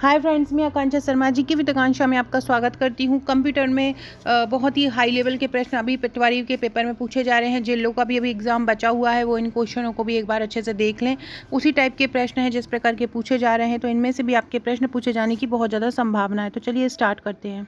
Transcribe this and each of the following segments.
Hi friends, मैं आकांक्षा शर्मा जी की आकांक्षा में आपका स्वागत करती हूँ। कंप्यूटर में बहुत ही हाई लेवल के प्रश्न अभी पटवारी के पेपर में पूछे जा रहे हैं। जिन लोगों का भी अभी एग्जाम बचा हुआ है वो इन क्वेश्चनों को भी एक बार अच्छे से देख लें। उसी टाइप के प्रश्न हैं जिस प्रकार के पूछे जा रहे हैं, तो इनमें से भी आपके प्रश्न पूछे जाने की बहुत ज़्यादा संभावना है। तो चलिए स्टार्ट करते हैं।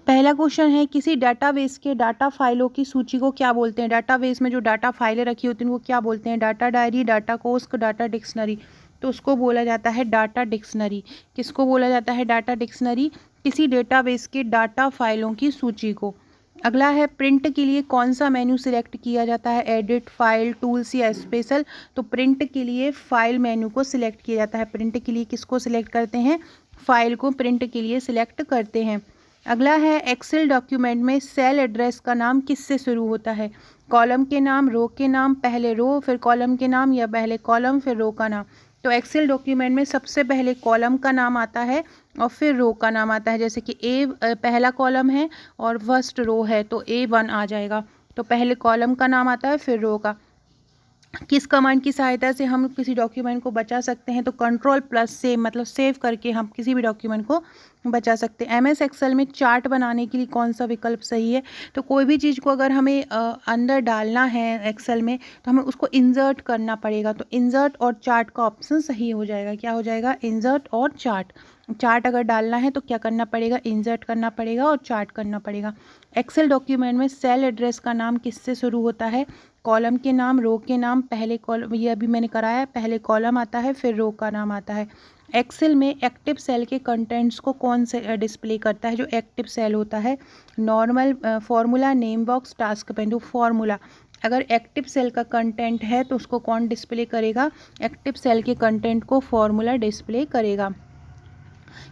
पहला क्वेश्चन है, किसी डाटाबेस के डाटा फाइलों की सूची को क्या बोलते हैं? डाटाबेस में जो डाटा फाइलें रखी होती हैं वो क्या बोलते हैं? डाटा डायरी, डाटा कोष, डाटा डिक्शनरी। तो उसको बोला जाता है डाटा डिक्शनरी। किसको बोला जाता है डाटा डिक्शनरी? किसी डेटाबेस के डाटा फाइलों की सूची को। अगला है, प्रिंट के लिए कौन सा मेन्यू सिलेक्ट किया जाता है? एडिट, फाइल, टूल्स या स्पेशल। तो प्रिंट के लिए फाइल मेन्यू को सिलेक्ट किया जाता है। प्रिंट के लिए किसको सिलेक्ट करते हैं? फाइल को प्रिंट के लिए सिलेक्ट करते हैं। अगला है, एक्सेल डॉक्यूमेंट में सेल एड्रेस का नाम किससे शुरू होता है? कॉलम के नाम, रो के नाम, पहले रो फिर कॉलम के नाम, या पहले कॉलम फिर रो का नाम? तो एक्सेल डॉक्यूमेंट में सबसे पहले कॉलम का नाम आता है और फिर रो का नाम आता है। जैसे कि ए पहला कॉलम है और फर्स्ट रो है तो A1 आ जाएगा। तो पहले कॉलम का नाम आता है फिर रो का। किस कमांड की सहायता से हम किसी डॉक्यूमेंट को बचा सकते हैं? तो कंट्रोल+सेव, मतलब सेव करके हम किसी भी डॉक्यूमेंट को बचा सकते हैं। MS एक्सेल में चार्ट बनाने के लिए कौन सा विकल्प सही है? तो कोई भी चीज़ को अगर हमें अंदर डालना है एक्सेल में तो हमें उसको इंसर्ट करना पड़ेगा। तो इंसर्ट और चार्ट का ऑप्शन सही हो जाएगा। क्या हो जाएगा? इंसर्ट और चार्ट। चार्ट अगर डालना है तो क्या करना पड़ेगा? इंसर्ट करना पड़ेगा और चार्ट करना पड़ेगा। एक्सेल डॉक्यूमेंट में सेल एड्रेस का नाम किससे शुरू होता है? कॉलम के नाम, रो के नाम, पहले कॉलम, ये अभी मैंने कराया है, पहले कॉलम आता है फिर रो का नाम आता है। एक्सेल में एक्टिव सेल के कंटेंट्स को कौन से डिस्प्ले करता है? जो एक्टिव सेल होता है, normal, formula, name box, task pen. तो फॉर्मूला, अगर एक्टिव सेल का कंटेंट है तो उसको कौन डिस्प्ले करेगा? एक्टिव सेल के कंटेंट को फॉर्मूला डिस्प्ले करेगा।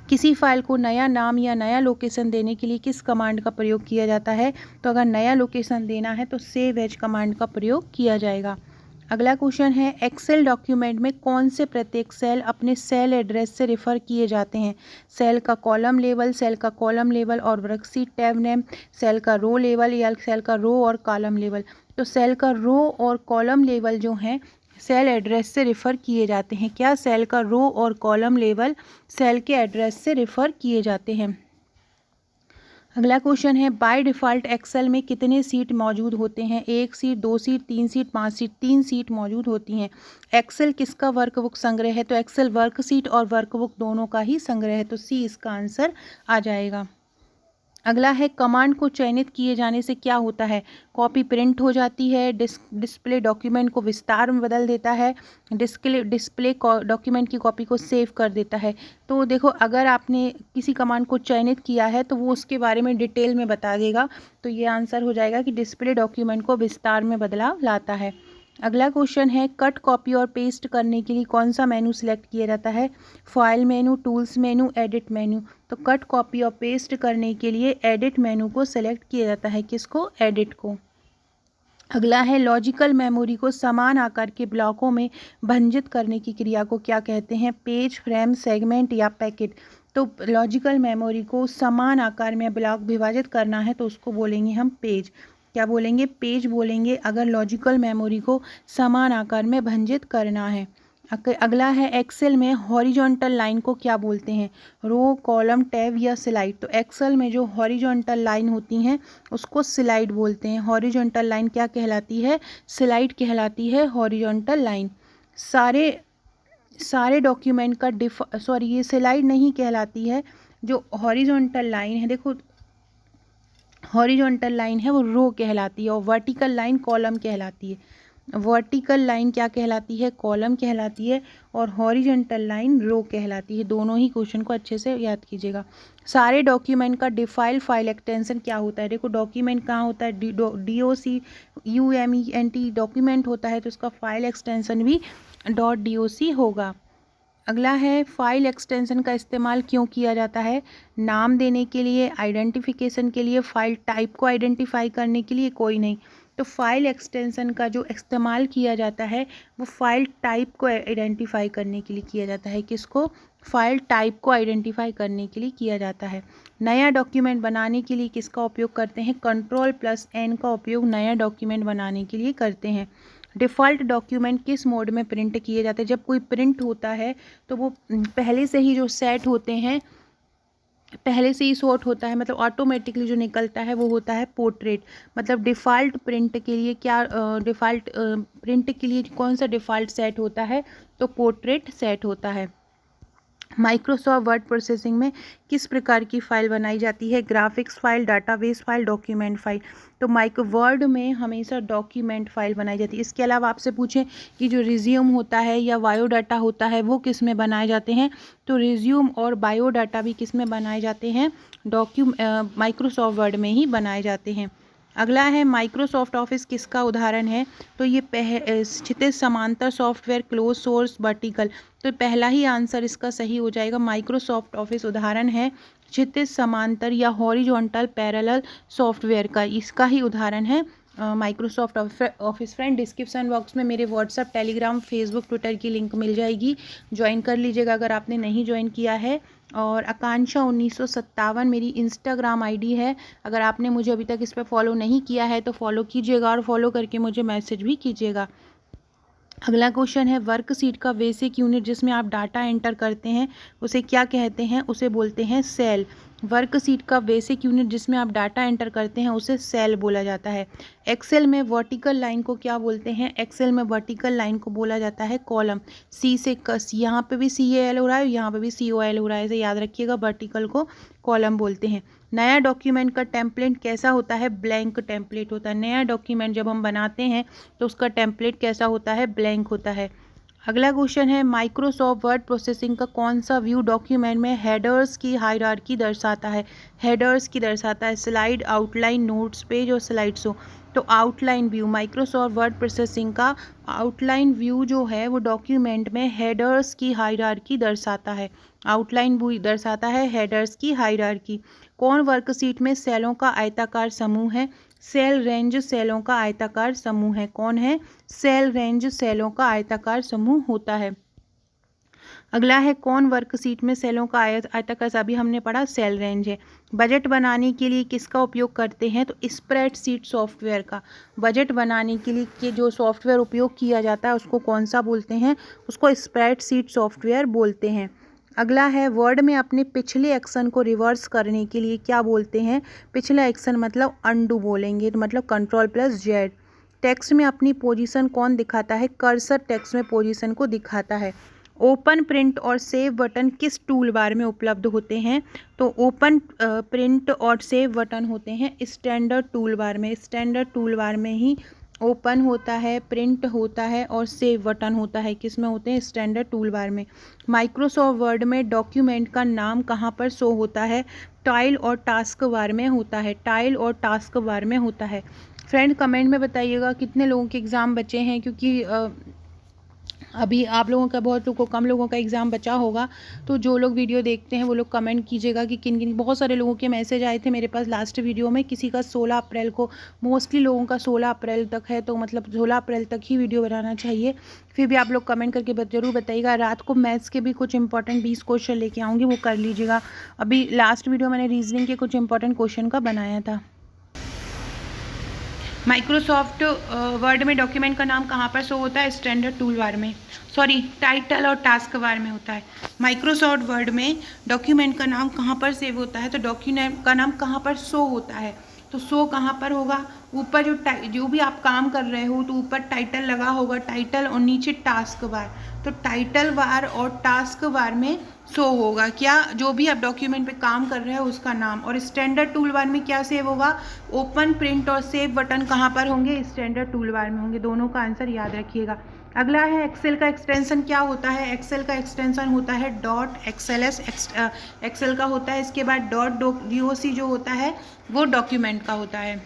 किसी फाइल को नया नाम या नया लोकेशन देने के लिए किस कमांड का प्रयोग किया जाता है? तो अगर नया लोकेशन देना है तो सेव एज कमांड का प्रयोग किया जाएगा। अगला क्वेश्चन है, एक्सेल डॉक्यूमेंट में कौन से प्रत्येक सेल अपने सेल एड्रेस से रेफर किए जाते हैं? सेल का कॉलम लेवल, सेल का कॉलम लेवल और वर्कशीट टैब नेम, सेल का रो लेवल या सेल का रो और कॉलम लेवल। तो सेल का रो और कॉलम लेवल जो हैं सेल एड्रेस से रेफ़र किए जाते हैं। क्या सेल का रो और कॉलम लेवल सेल के एड्रेस से रेफ़र किए जाते हैं? अगला क्वेश्चन है, बाय डिफ़ॉल्ट एक्सेल में कितने सीट मौजूद होते हैं? 1 seat, 2 seat, 3 seat, 5 seat. 3 seat मौजूद होती हैं। एक्सेल किसका वर्कबुक संग्रह है? तो एक्सेल वर्कशीट और वर्कबुक दोनों का ही संग्रह है। तो सी इसका आंसर आ जाएगा। अगला है, कमांड को चयनित किए जाने से क्या होता है? कॉपी प्रिंट हो जाती है, डिस्प्ले डॉक्यूमेंट को विस्तार में बदल देता है, डिस्प्ले डॉक्यूमेंट की कॉपी को सेव कर देता है। तो देखो, अगर आपने किसी कमांड को चयनित किया है तो वो उसके बारे में डिटेल में बता देगा। तो ये आंसर हो जाएगा कि डिस्प्ले डॉक्यूमेंट को विस्तार में बदलाव लाता है। अगला क्वेश्चन है, कट, कॉपी और पेस्ट करने के लिए कौन सा मेनू सिलेक्ट किया जाता है? File menu, tools menu, edit मेनू। तो कट, कॉपी और पेस्ट करने के लिए एडिट मेनू को सिलेक्ट किया जाता है। किसको? एडिट को। अगला है, लॉजिकल मेमोरी को समान आकार के ब्लॉकों में भंजित करने की क्रिया को क्या कहते हैं? पेज, फ्रेम, सेगमेंट या पैकेट। तो लॉजिकल मेमोरी को समान आकार में ब्लॉक विभाजित करना है तो उसको बोलेंगे हम पेज। क्या बोलेंगे? पेज बोलेंगे अगर लॉजिकल मेमोरी को समान आकार में भंजित करना है। अगला है, एक्सेल में हॉरिजॉन्टल लाइन को क्या बोलते हैं? रो, कॉलम, टैब या स्लाइड। तो एक्सेल में जो हॉरिजॉन्टल लाइन होती हैं उसको स्लाइड बोलते हैं। हॉरिजॉन्टल लाइन क्या कहलाती है? स्लाइड कहलाती है हॉरिजॉन्टल लाइन। सारे डॉक्यूमेंट का सॉरी, ये स्लाइड नहीं कहलाती है। जो हॉरिजॉन्टल लाइन है, देखो, हॉरिजॉन्टल लाइन है वो रो कहलाती है और वर्टिकल लाइन कॉलम कहलाती है। वर्टिकल लाइन क्या कहलाती है? कॉलम कहलाती है और हॉरिजॉन्टल लाइन रो कहलाती है। दोनों ही क्वेश्चन को अच्छे से याद कीजिएगा। सारे डॉक्यूमेंट का डिफाइल फाइल एक्सटेंशन क्या होता है? देखो, डॉक्यूमेंट कहाँ होता है? DOCUMENT डॉक्यूमेंट होता है तो उसका फाइल एक्सटेंशन भी .doc होगा। अगला है, फाइल एक्सटेंशन का इस्तेमाल क्यों किया जाता है? नाम देने के लिए, आइडेंटिफिकेशन के लिए, फाइल टाइप को आइडेंटिफाई करने के लिए, कोई नहीं। तो फाइल एक्सटेंशन का जो इस्तेमाल किया जाता है वो फाइल टाइप को आइडेंटिफाई करने के लिए किया जाता है। किसको? फाइल टाइप को आइडेंटिफाई करने के लिए किया जाता है। नया डॉक्यूमेंट बनाने के लिए किसका उपयोग करते हैं? Ctrl+N का उपयोग नया डॉक्यूमेंट बनाने के लिए करते हैं। डिफ़ॉल्ट डॉक्यूमेंट किस मोड में प्रिंट किए जाते हैं? जब कोई प्रिंट होता है तो वो पहले से ही जो सेट होते हैं, पहले से ही सॉर्ट होता है, मतलब ऑटोमेटिकली जो निकलता है वो होता है पोर्ट्रेट। मतलब डिफ़ॉल्ट प्रिंट के लिए क्या डिफ़ॉल्ट प्रिंट के लिए कौन सा डिफ़ॉल्ट सेट होता है? तो पोर्ट्रेट सेट होता है। माइक्रोसॉफ्ट वर्ड प्रोसेसिंग में किस प्रकार की फ़ाइल बनाई जाती है? Graphics file, database file, document file. तो वर्ड में हमेशा डॉक्यूमेंट फ़ाइल बनाई जाती है। इसके अलावा आपसे पूछें कि जो रिज्यूम होता है या बायोडाटा होता है वो किस में बनाए जाते हैं? तो रिज्यूम और बायोडाटा भी किस में बनाए जाते हैं? माइक्रोसॉफ्ट वर्ड में ही बनाए जाते हैं। अगला है माइक्रोसॉफ्ट ऑफिस किसका उदाहरण है? तो ये क्षितिज समांतर सॉफ्टवेयर, क्लोज सोर्स, वर्टिकल। तो पहला ही आंसर इसका सही हो जाएगा। माइक्रोसॉफ्ट ऑफिस उदाहरण है क्षितिज समांतर या हॉरिजॉन्टल पैरेलल सॉफ्टवेयर का, इसका ही उदाहरण है Microsoft office. Friend, description box में मेरे व्हाट्सएप, टेलीग्राम, फेसबुक, ट्विटर की लिंक मिल जाएगी, ज्वाइन कर लीजिएगा अगर आपने नहीं ज्वाइन किया है। और आकांक्षा 1957 मेरी इंस्टाग्राम आईडी है, अगर आपने मुझे अभी तक इस पर फॉलो नहीं किया है तो फॉलो कीजिएगा और फॉलो करके मुझे मैसेज भी कीजिएगा। अगला क्वेश्चन है वर्कशीट का बेसिक यूनिट जिसमें आप डाटा एंटर करते हैं उसे क्या कहते हैं? उसे बोलते हैं सेल। वर्कशीट का बेसिक यूनिट जिसमें आप डाटा एंटर करते हैं उसे सेल बोला जाता है। एक्सेल में वर्टिकल लाइन को क्या बोलते हैं? एक्सेल में वर्टिकल लाइन को बोला जाता है कॉलम। सी से कस, यहाँ पे भी CAL हो रहा है, यहाँ पे भी COL हो रहा है, इसे याद रखिएगा। वर्टिकल को कॉलम बोलते हैं। नया डॉक्यूमेंट का टेम्पलेट कैसा होता है? ब्लैंक टेम्पलेट होता है। नया डॉक्यूमेंट जब हम बनाते हैं तो उसका टेम्पलेट कैसा होता है? ब्लैंक होता है। अगला क्वेश्चन है माइक्रोसॉफ्ट वर्ड प्रोसेसिंग का कौन सा व्यू डॉक्यूमेंट में हेडर्स की हायरार्की दर्शाता है? हेडर्स की दर्शाता है स्लाइड, आउटलाइन, नोट्स, पेज और स्लाइड शो। तो outline view, Microsoft word processing का आउटलाइन व्यू जो है वो डॉक्यूमेंट में हेडर्स की हायरार्की दर्शाता है। आउटलाइन व्यू दर्शाता है हेडर्स की हायरार्की। कौन वर्कशीट में सेलों का आयताकार समूह है? सेल रेंज सेलों का आयताकार समूह है। कौन है? सेल रेंज सेलों का आयताकार समूह होता है। अगला है कौन वर्कशीट में सेलों का आयताकार, अभी हमने पढ़ा सेल रेंज है। बजट बनाने के लिए किसका उपयोग करते हैं? तो स्प्रेडशीट सॉफ्टवेयर का। बजट बनाने के लिए के जो सॉफ्टवेयर उपयोग किया जाता है उसको कौन सा बोलते हैं? उसको स्प्रेडशीट सॉफ्टवेयर बोलते हैं। अगला है वर्ड में अपने पिछले एक्शन को रिवर्स करने के लिए क्या बोलते हैं? पिछला एक्शन मतलब अनडू बोलेंगे, तो मतलब Ctrl+Z। टेक्स्ट में अपनी पोजीशन कौन दिखाता है? कर्सर टेक्स्ट में पोजीशन को दिखाता है। ओपन, प्रिंट और सेव बटन किस टूल बार में उपलब्ध होते हैं? तो ओपन, प्रिंट और सेव बटन होते हैं स्टैंडर्ड टूल बार में। स्टैंडर्ड टूल बार में ही ओपन होता है, प्रिंट होता है और सेव बटन होता है। किस में होते हैं? स्टैंडर्ड टूल बार में। माइक्रोसॉफ्ट वर्ड में डॉक्यूमेंट का नाम कहाँ पर शो होता है? टाइल और टास्क बार में होता है। टाइल और टास्क बार में होता है। फ्रेंड, कमेंट में बताइएगा कितने लोगों के एग्ज़ाम बचे हैं, क्योंकि अभी आप लोगों का बहुत लोगों कम लोगों का एग्ज़ाम बचा होगा। तो जो लोग वीडियो देखते हैं वो लोग कमेंट कीजिएगा कि किन किन। बहुत सारे लोगों के मैसेज आए थे मेरे पास लास्ट वीडियो में, किसी का 16 अप्रैल को, मोस्टली लोगों का 16 अप्रैल तक है, तो मतलब 16 अप्रैल तक ही वीडियो बनाना चाहिए। फिर भी आप लोग कमेंट करके ज़रूर बताइएगा। रात को मैथ्स के भी कुछ इंपॉर्टेंट 20 क्वेश्चन लेके आऊँगी, वो कर लीजिएगा। अभी लास्ट वीडियो मैंने रीजनिंग के कुछ इंपॉर्टेंट क्वेश्चन का बनाया था। माइक्रोसॉफ्ट वर्ड में डॉक्यूमेंट का नाम कहाँ पर शो होता है? स्टैंडर्ड टूल बार में, सॉरी टाइटल और टास्क बार में होता है। माइक्रोसॉफ्ट वर्ड में डॉक्यूमेंट का नाम कहाँ पर सेव होता है? तो डॉक्यूमेंट का नाम कहाँ पर शो होता है? तो शो कहाँ पर होगा? ऊपर जो भी आप काम कर रहे हो तो ऊपर टाइटल लगा होगा, टाइटल, और नीचे टास्क बार। तो टाइटल बार और टास्क बार में शो होगा क्या? जो भी आप डॉक्यूमेंट पे काम कर रहे हो उसका नाम। और स्टैंडर्ड टूल बार में क्या सेव होगा? ओपन, प्रिंट और सेव बटन कहाँ पर होंगे? स्टैंडर्ड टूल बार में होंगे। दोनों का आंसर याद रखिएगा। अगला है एक्सेल का एक्सटेंशन क्या होता है? एक्सेल का एक्सटेंशन होता है .xls। एक्सेल का होता है। इसके बाद .doc जो होता है वो डॉक्यूमेंट का होता है।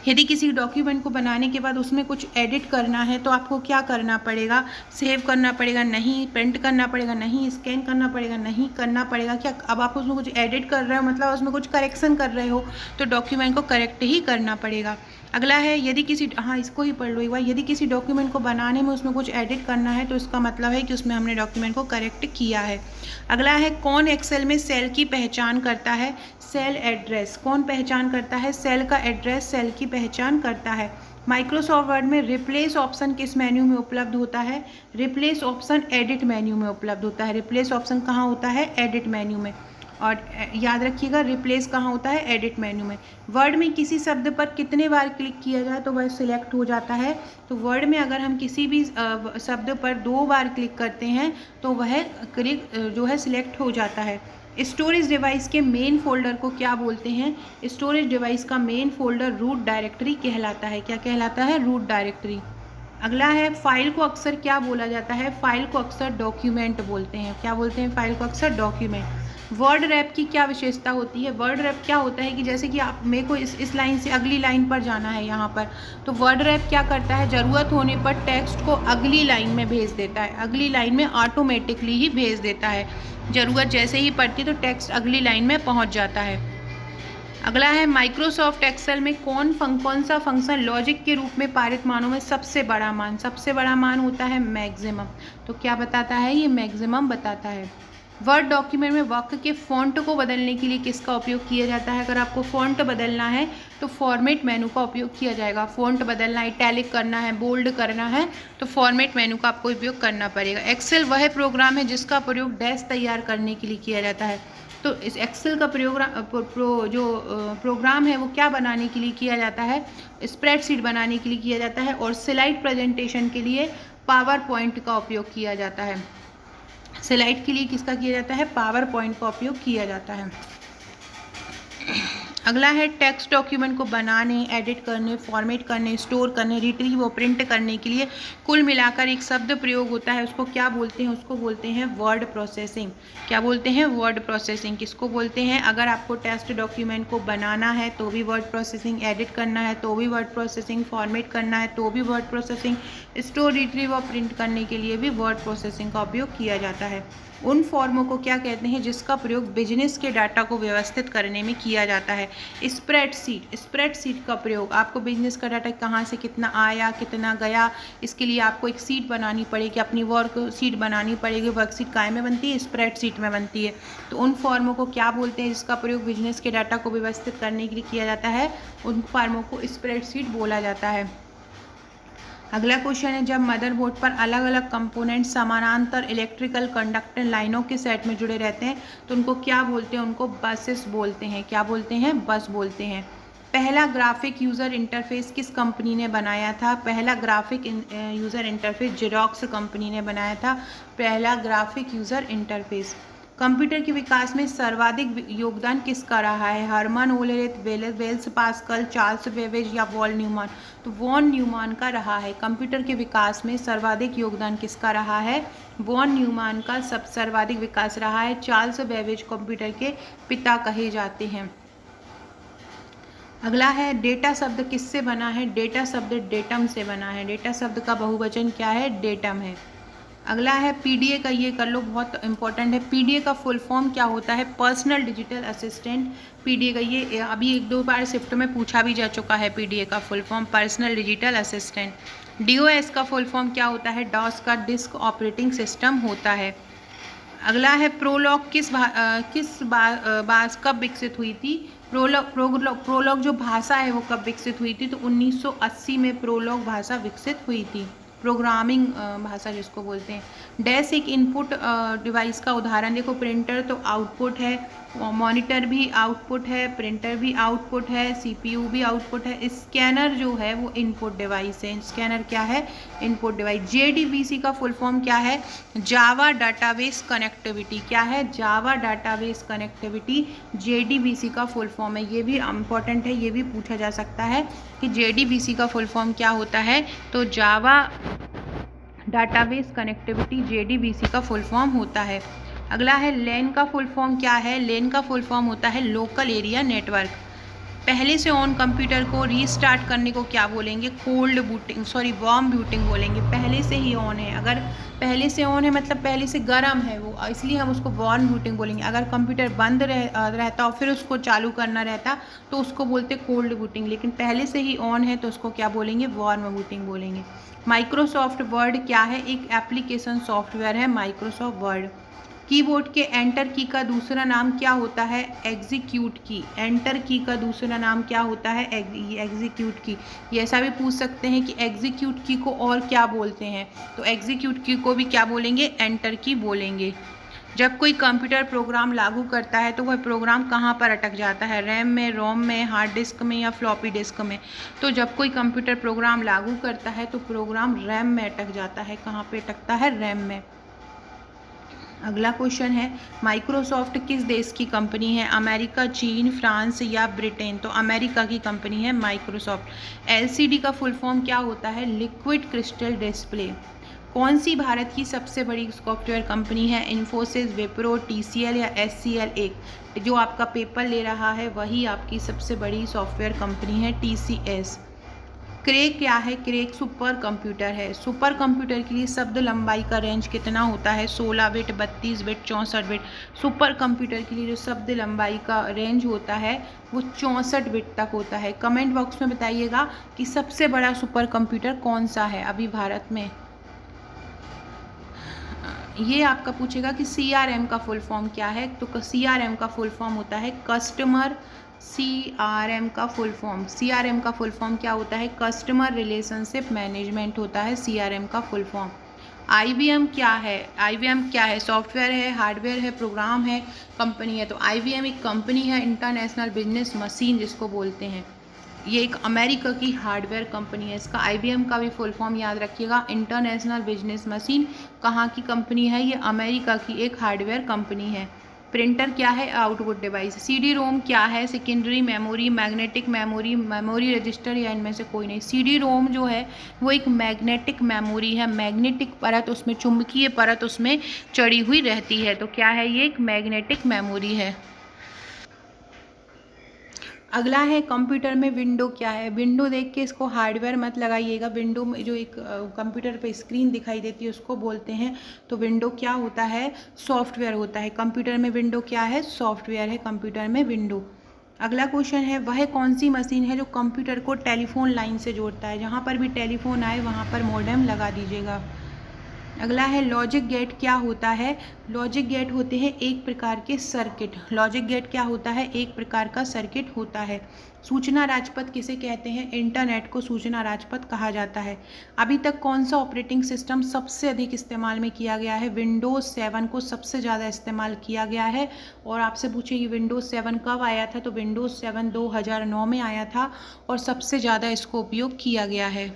यदि किसी डॉक्यूमेंट को बनाने के बाद उसमें कुछ एडिट करना है तो आपको क्या करना पड़ेगा? सेव करना पड़ेगा? नहीं। प्रिंट करना पड़ेगा? नहीं। स्कैन करना पड़ेगा? नहीं करना पड़ेगा। क्या अब आप उसमें कुछ एडिट कर रहे हो, मतलब उसमें कुछ करेक्शन कर रहे हो, तो डॉक्यूमेंट को करेक्ट ही करना पड़ेगा। अगला है यदि किसी, हाँ इसको ही पढ़ लो एक बार। यदि किसी डॉक्यूमेंट को बनाने में उसमें कुछ एडिट करना है तो इसका मतलब है कि उसमें हमने डॉक्यूमेंट को करेक्ट किया है। अगला है कौन एक्सेल में सेल की पहचान करता है? Cell address. कौन पहचान करता है? सेल का एड्रेस सेल की पहचान करता है। माइक्रोसॉफ्ट वर्ड में रिप्लेस ऑप्शन किस मेन्यू में उपलब्ध होता है? रिप्लेस ऑप्शन एडिट मेन्यू में उपलब्ध होता है। रिप्लेस ऑप्शन कहाँ होता है? एडिट मेन्यू में। और याद रखिएगा रिप्लेस कहाँ होता है? एडिट मेन्यू में। वर्ड में किसी शब्द पर कितने बार क्लिक किया जाए तो वह सिलेक्ट हो जाता है? तो वर्ड में अगर हम किसी भी शब्द पर 2 बार क्लिक करते हैं तो वह क्लिक जो है सिलेक्ट हो जाता है। स्टोरेज डिवाइस के मेन फोल्डर को क्या बोलते हैं? स्टोरेज डिवाइस का मेन फोल्डर रूट डायरेक्टरी कहलाता है। क्या कहलाता है? Root directory. अगला है फाइल को अक्सर क्या बोला जाता है? फाइल को अक्सर डॉक्यूमेंट बोलते हैं। क्या बोलते हैं? फाइल को अक्सर डॉक्यूमेंट। वर्ड रैप की क्या विशेषता होती है? वर्ड रैप क्या होता है कि जैसे कि आप मेरे को इस लाइन से अगली लाइन पर जाना है यहाँ पर, तो वर्ड रैप क्या करता है? ज़रूरत होने पर टेक्स्ट को अगली लाइन में भेज देता है। अगली लाइन में ऑटोमेटिकली ही भेज देता है। ज़रूरत जैसे ही पड़ती तो टेक्स्ट अगली लाइन में पहुँच जाता है। अगला है माइक्रोसॉफ्ट एक्सेल में कौन सा फंक्शन लॉजिक के रूप में पारित मानों में सबसे बड़ा मान होता है? मैक्सिमम। तो क्या बताता है? ये मैक्सिमम बताता है। वर्ड डॉक्यूमेंट में वाक्य के फॉन्ट को बदलने के लिए किसका उपयोग किया जाता है? अगर आपको फॉन्ट बदलना है तो फॉर्मेट मेनू का उपयोग किया जाएगा। फॉन्ट बदलना है, इटैलिक करना है, बोल्ड करना है तो फॉर्मेट मेनू का आपको उपयोग करना पड़ेगा। एक्सेल वह प्रोग्राम है जिसका प्रयोग डैश तैयार करने के लिए किया जाता है। तो इस एक्सेल का प्रोग्राम है वो क्या बनाने के लिए किया जाता है? स्प्रेडशीट बनाने के लिए किया जाता है। और स्लाइड प्रेजेंटेशन के लिए पावर पॉइंट का उपयोग किया जाता है। स्लाइड के लिए किसका किया जाता है? पावर पॉइंट का उपयोग किया जाता है। अगला है टेक्स्ट डॉक्यूमेंट को बनाने, एडिट करने, फॉर्मेट करने, स्टोर करने, रिट्रीव और प्रिंट करने के लिए कुल मिलाकर एक शब्द प्रयोग होता है। उसको क्या बोलते हैं? उसको बोलते हैं वर्ड प्रोसेसिंग। क्या बोलते हैं? Word processing. किसको बोलते हैं? अगर आपको टेक्स्ट डॉक्यूमेंट को बनाना है तो भी वर्ड प्रोसेसिंग, एडिट करना है तो भी वर्ड प्रोसेसिंग, फॉर्मेट करना है तो भी वर्ड प्रोसेसिंग, स्टोर, रिट्रीव और प्रिंट करने के लिए भी वर्ड प्रोसेसिंग का उपयोग किया जाता है। उन फॉर्मों को क्या कहते हैं जिसका प्रयोग बिजनेस के डाटा को व्यवस्थित करने में किया जाता है? स्प्रेडशीट का प्रयोग। आपको बिजनेस का डाटा कहाँ से कितना आया, कितना गया, इसके लिए आपको एक शीट बनानी पड़ेगी, अपनी वर्क शीट बनानी पड़ेगी। वर्कशीट काय में बनती है? स्प्रेडशीट में बनती है। तो उन फॉर्मों को क्या बोलते हैं जिसका प्रयोग बिजनेस के डाटा को व्यवस्थित करने के लिए किया जाता है? उन फॉर्मों को स्प्रेडशीट बोला जाता है। अगला क्वेश्चन है जब मदरबोर्ड पर अलग अलग कंपोनेंट समानांतर इलेक्ट्रिकल कंडक्टर लाइनों के सेट में जुड़े रहते हैं तो उनको क्या बोलते हैं? उनको बसेस बोलते हैं। क्या बोलते हैं? बस बोलते हैं। पहला ग्राफिक यूज़र इंटरफेस किस कंपनी ने बनाया था? पहला graphic user interface xerox company ने बनाया था। पहला ग्राफिक यूज़र इंटरफेस। कंप्यूटर के विकास में सर्वाधिक योगदान किसका रहा है? Herman Hollerith, Blaise Pascal, Charles Babbage या वॉन न्यूमैन? तो वॉन न्यूमैन का रहा है। कंप्यूटर के विकास में सर्वाधिक योगदान किसका रहा है? वॉन न्यूमैन का सर्वाधिक विकास रहा है। चार्ल्स बेबेज कंप्यूटर के पिता कहे जाते हैं। अगला है डेटा शब्द किससे बना है? डेटा शब्द डेटम से बना है। डेटा शब्द का बहुवचन क्या है? डेटम है। अगला है पीडीए का, ये कर लो, बहुत इंपॉर्टेंट है। पीडीए का फुल फॉर्म क्या होता है? Personal digital assistant. पीडीए का ये अभी 1-2 बार शिफ्ट में पूछा भी जा चुका है। पीडीए का full form personal digital assistant. DOS का फुल फॉर्म क्या होता है? डॉस का डिस्क ऑपरेटिंग सिस्टम होता है। अगला है प्रोलॉग कब विकसित हुई थी? प्रोलॉग जो भाषा है वो कब विकसित हुई थी? तो 1980 में प्रोलॉग भाषा विकसित हुई थी। प्रोग्रामिंग भाषा जिसको बोलते हैं। डैश एक इनपुट डिवाइस का उदाहरण देखो। प्रिंटर तो आउटपुट है, मॉनिटर भी आउटपुट है, प्रिंटर भी आउटपुट है, सीपीयू भी आउटपुट है। स्कैनर जो है वो इनपुट डिवाइस है। स्कैनर क्या है? Input device. जेडीबीसी का फुल फॉर्म क्या है? जावा डाटाबेस कनेक्टिविटी। क्या है? जावा डाटाबेस कनेक्टिविटी जेडीबीसी का फुल फॉर्म है। ये भी इंपॉर्टेंट है, ये भी पूछा जा सकता है कि जेडीबीसी का फुल फॉर्म क्या होता है? तो जावा डाटाबेस कनेक्टिविटी जेडीबीसी का फुल फॉर्म होता है। अगला है लैन का फुल फॉर्म क्या है? लैन का फुल फॉर्म होता है लोकल एरिया नेटवर्क। पहले से ऑन कंप्यूटर को रीस्टार्ट करने को क्या बोलेंगे? वार्म बूटिंग बोलेंगे। पहले से ही ऑन है, अगर पहले से ऑन है मतलब पहले से गर्म है वो, इसलिए हम उसको वार्म बूटिंग बोलेंगे। अगर कंप्यूटर बंद रहता और फिर उसको चालू करना रहता तो उसको बोलते कोल्ड बूटिंग, लेकिन पहले से ही ऑन है तो उसको क्या बोलेंगे? वार्म बूटिंग बोलेंगे। माइक्रोसॉफ्ट वर्ड क्या है? एक एप्लीकेशन सॉफ्टवेयर है माइक्रोसॉफ्ट वर्ड। कीबोर्ड के एंटर की का दूसरा नाम क्या होता है? एग्जीक्यूट की। एंटर की का दूसरा नाम क्या होता है? एग्जीक्यूट की। ये ऐसा भी पूछ सकते हैं कि एग्जीक्यूट की को और क्या बोलते हैं, तो एग्जीक्यूट की को भी क्या बोलेंगे? एंटर की बोलेंगे। जब कोई कंप्यूटर प्रोग्राम लागू करता है तो वह प्रोग्राम कहाँ पर अटक जाता है? रैम में, रोम में, हार्ड डिस्क में या फ्लॉपी डिस्क में? तो जब कोई कंप्यूटर प्रोग्राम लागू करता है तो प्रोग्राम रैम में अटक जाता है। कहाँ पे अटकता है? रैम में। अगला क्वेश्चन है, माइक्रोसॉफ्ट किस देश की कंपनी है? अमेरिका, चीन, फ्रांस या ब्रिटेन? तो अमेरिका की कंपनी है माइक्रोसॉफ्ट। एलसीडी का फुल फॉर्म क्या होता है? Liquid crystal display. कौन सी भारत की सबसे बड़ी सॉफ्टवेयर कंपनी है? इन्फोसिस, विप्रो, टीसीएल या एचसीएल? एक जो आपका पेपर ले रहा है वही आपकी सबसे बड़ी सॉफ्टवेयर कंपनी है, टीसीएस। क्रेक क्या है? क्रेक सुपर कंप्यूटर है। सुपर कंप्यूटर के लिए शब्द लंबाई का रेंज कितना होता है? 16 bit, 32 bit, 64 bit. Super computer के लिए जो शब्द लंबाई का रेंज होता है वो 64 बिट तक होता है। कमेंट बॉक्स में बताइएगा कि सबसे बड़ा सुपर कंप्यूटर कौन सा है अभी भारत में। ये आपका पूछेगा कि CRM का फुल फॉर्म क्या है, तो CRM का फुल फॉर्म होता है कस्टमर। CRM का फुल फॉर्म क्या होता है? कस्टमर रिलेशनशिप मैनेजमेंट होता है CRM का फुल फॉर्म। IBM क्या है? IBM क्या है? सॉफ्टवेयर है, हार्डवेयर है, प्रोग्राम है, कंपनी है? तो IBM एक कंपनी है, इंटरनेशनल बिजनेस मशीन जिसको बोलते हैं। ये एक अमेरिका की हार्डवेयर कंपनी है। इसका IBM का भी फुल फॉर्म याद रखिएगा, इंटरनेशनल बिजनेस मशीन। कहाँ की कंपनी है? ये अमेरिका की एक हार्डवेयर कंपनी है। प्रिंटर क्या है? Output device. CD रोम क्या है? Secondary memory, magnetic memory, memory register या इनमें से कोई नहीं। CD रोम जो है वो एक मैग्नेटिक मेमोरी है। मैग्नेटिक परत उसमें, चुंबकीय परत उसमें चढ़ी हुई रहती है, तो क्या है? ये एक मैग्नेटिक मेमोरी है। अगला है, कंप्यूटर में विंडो क्या है? विंडो देख के इसको हार्डवेयर मत लगाइएगा। विंडो में जो एक कंप्यूटर पे स्क्रीन दिखाई देती है उसको बोलते हैं। तो विंडो क्या होता है? सॉफ्टवेयर होता है। कंप्यूटर में विंडो क्या है? सॉफ्टवेयर है कंप्यूटर में विंडो। अगला क्वेश्चन है, वह कौन सी मशीन है जो कंप्यूटर को टेलीफोन लाइन से जोड़ता है? जहाँ पर भी टेलीफोन आए वहाँ पर मॉडेम लगा दीजिएगा। अगला है, लॉजिक गेट क्या होता है? लॉजिक गेट होते हैं एक प्रकार के सर्किट। लॉजिक गेट क्या होता है? एक प्रकार का सर्किट होता है। सूचना राजपथ किसे कहते हैं? इंटरनेट को सूचना राजपथ कहा जाता है। अभी तक कौन सा ऑपरेटिंग सिस्टम सबसे अधिक इस्तेमाल में किया गया है? विंडोज़ 7 को सबसे ज़्यादा इस्तेमाल किया गया है। और आपसे पूछे कि विंडोज़ 7 कब आया था, तो विंडोज़ 7 2009 में आया था और सबसे ज़्यादा इसको उपयोग किया गया है।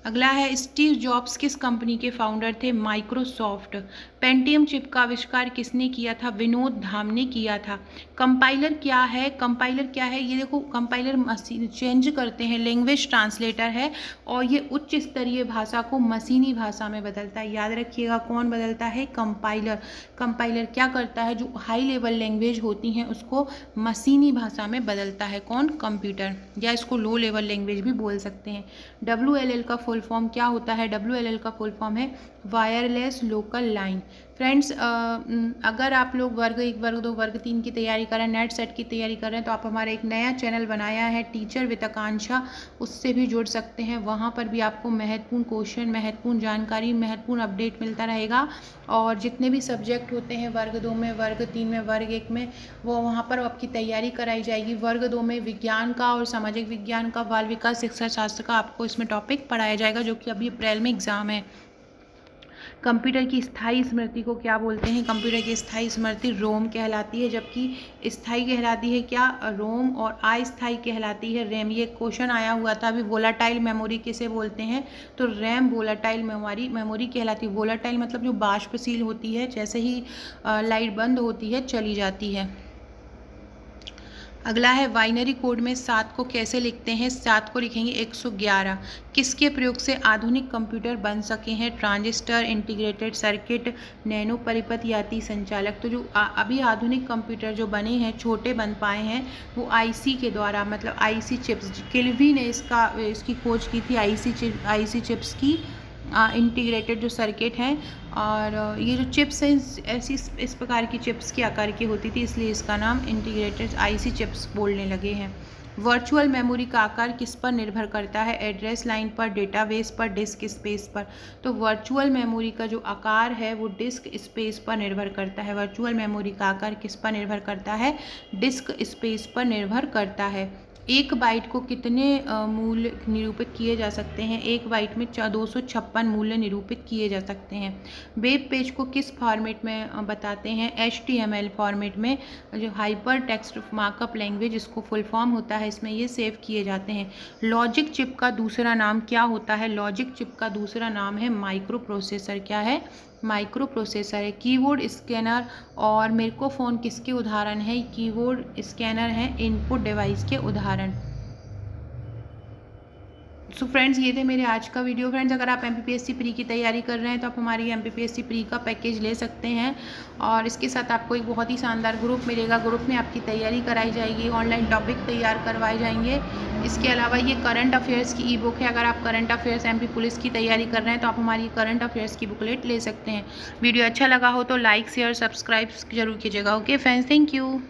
अगला है, स्टीव जॉब्स किस कंपनी के फाउंडर थे? माइक्रोसॉफ्ट। पेंटियम चिप का आविष्कार किसने किया था? विनोद धाम ने किया था। कंपाइलर क्या है? कंपाइलर क्या है? ये देखो, कंपाइलर मशीन चेंज करते हैं, लैंग्वेज ट्रांसलेटर है और ये उच्च स्तरीय भाषा को मशीनी भाषा में बदलता है। याद रखिएगा, कौन बदलता है? कंपाइलर। कंपाइलर क्या करता है? जो हाई लेवल लैंग्वेज होती हैं उसको मशीनी भाषा में बदलता है। कौन? कंप्यूटर, या इसको लो लेवल लैंग्वेज भी बोल सकते हैं। WLL का फुल फॉर्म क्या होता है? WLL का फुल फॉर्म है वायरलेस लोकल लाइन। फ्रेंड्स, अगर आप लोग वर्ग 1, वर्ग 2, वर्ग 3 की तैयारी कर रहे हैं, नेट सेट की तैयारी कर रहे हैं, तो आप हमारा एक नया चैनल बनाया है टीचर विद आकांक्षा, उससे भी जुड़ सकते हैं। वहाँ पर भी आपको महत्वपूर्ण क्वेश्चन, महत्वपूर्ण जानकारी, महत्वपूर्ण अपडेट मिलता रहेगा। और जितने भी सब्जेक्ट होते हैं वर्ग 2 में, वर्ग 3 में, वर्ग 1 में, वो वहाँ पर आपकी तैयारी कराई जाएगी। वर्ग 2 में विज्ञान का और सामाजिक विज्ञान का, बाल विकास शिक्षा शास्त्र का आपको इसमें टॉपिक पढ़ाया जाएगा, जो कि अभी अप्रैल में एग्जाम है। कंप्यूटर की स्थायी स्मृति को क्या बोलते हैं? कंप्यूटर की स्थायी स्मृति रोम कहलाती है, जबकि स्थायी कहलाती है क्या? रोम। और अस्थायी कहलाती है रैम। ये क्वेश्चन आया हुआ था अभी, वोलाटाइल मेमोरी किसे बोलते हैं? तो रैम वोलाटाइल मेमोरी कहलाती है। वोलाटाइल मतलब जो बाष्पशील होती है, जैसे ही लाइट बंद होती है चली जाती है। अगला है, बाइनरी कोड में 7 को कैसे लिखते हैं? 7 को लिखेंगे 111। किसके प्रयोग से आधुनिक कंप्यूटर बन सके हैं? ट्रांजिस्टर, इंटीग्रेटेड सर्किट, नैनो परिपथ या अति संचालक। तो जो अभी आधुनिक कंप्यूटर जो बने हैं, छोटे बन पाए हैं, वो IC के द्वारा, मतलब IC चिप्स। किल्वी ने इसकी खोज की थी, IC चिप्स की, इंटीग्रेटेड जो सर्किट हैं। और ये जो चिप्स हैं ऐसी इस प्रकार की चिप्स के आकार की होती थी, इसलिए इसका नाम इंटीग्रेटेड IC चिप्स बोलने लगे हैं। वर्चुअल मेमोरी का आकार किस पर निर्भर करता है? एड्रेस लाइन पर, डेटाबेस पर, डिस्क स्पेस पर। तो वर्चुअल मेमोरी का जो आकार है वो डिस्क स्पेस पर निर्भर करता है। वर्चुअल मेमोरी का आकार किस पर निर्भर करता है? डिस्क स्पेस पर निर्भर करता है। एक बाइट को कितने मूल्य निरूपित किए जा सकते हैं? एक बाइट में 256 मूल्य निरूपित किए जा सकते हैं। वेब पेज को किस फॉर्मेट में बताते हैं? HTML फॉर्मेट में, जो हाइपर टेक्स्ट मार्कअप लैंग्वेज इसको फुल फॉर्म होता है, इसमें ये सेव किए जाते हैं। लॉजिक चिप का दूसरा नाम क्या होता है? लॉजिक चिप का दूसरा नाम है माइक्रो प्रोसेसर। क्या है? माइक्रो प्रोसेसर है। कीबोर्ड स्कैनर और माइक्रोफोन किसके उदाहरण है? कीबोर्ड स्कैनर है इनपुट डिवाइस के उदाहरण। सो फ्रेंड्स, ये थे मेरे आज का वीडियो। फ्रेंड्स, अगर आप MPPSC प्री की तैयारी कर रहे हैं तो आप हमारी MPPSC प्री का पैकेज ले सकते हैं और इसके साथ आपको एक बहुत ही शानदार ग्रुप मिलेगा। ग्रुप में आपकी तैयारी कराई जाएगी, ऑनलाइन टॉपिक तैयार करवाए जाएंगे। इसके अलावा ये करंट अफेयर्स की ई बुक है। अगर आप करंट अफेयर्स MP पुलिस की तैयारी कर रहे हैं तो आप हमारी करंट अफेयर्स की बुकलेट ले सकते हैं। वीडियो अच्छा लगा हो तो लाइक, शेयर, सब्सक्राइब जरूर कीजिएगा। Okay friends, thank you.